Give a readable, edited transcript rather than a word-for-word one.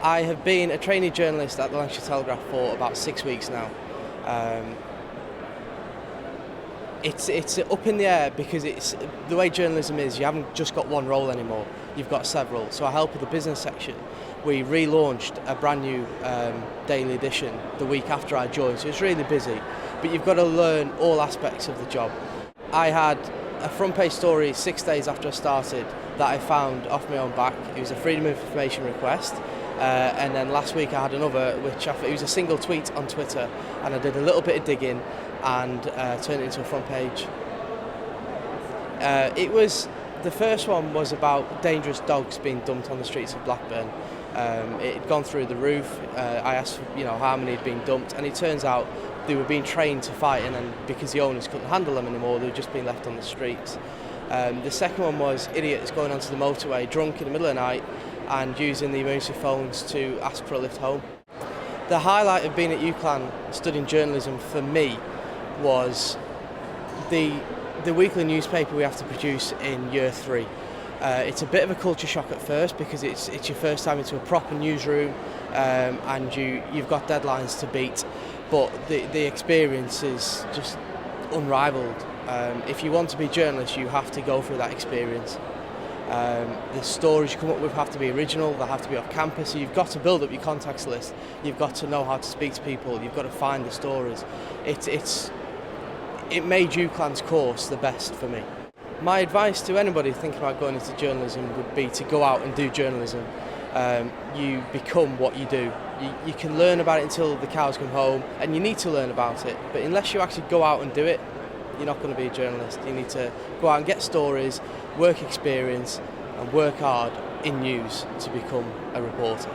I have been a trainee journalist at the Lancashire Telegraph for about 6 weeks now. It's up in the air because it's the way journalism is. You haven't just got one role anymore. You've got several. So I help with the business section. We relaunched a brand new daily edition the week after I joined, so it's really busy. But you've got to learn all aspects of the job. I had a front page story 6 days after I started that I found off my own back. It was a Freedom of Information request. And then last week I had another, it was a single tweet on Twitter, and I did a little bit of digging and turned it into a front page. The first one was about dangerous dogs being dumped on the streets of Blackburn. It had gone through the roof. I asked, how many had been dumped, and it turns out they were being trained to fight, and then because the owners couldn't handle them anymore, they were just being left on the streets. The second one was idiots going onto the motorway drunk in the middle of the night and using the emergency phones to ask for a lift home. The highlight of being at UCLan studying journalism for me was the weekly newspaper we have to produce in year 3. It's a bit of a culture shock at first because it's your first time into a proper newsroom, and you've got deadlines to beat, but the experience is just unrivaled. If you want to be a journalist, you have to go through that experience. The stories you come up with have to be original, they have to be off campus, so you've got to build up your contacts list, you've got to know how to speak to people, you've got to find the stories. It made UCLan's course the best for me. My advice to anybody thinking about going into journalism would be to go out and do journalism. You become what you do. You can learn about it until the cows come home, and you need to learn about it, but unless you actually go out and do it, you're not going to be a journalist. You need to go out and get stories, work experience, and work hard in news to become a reporter.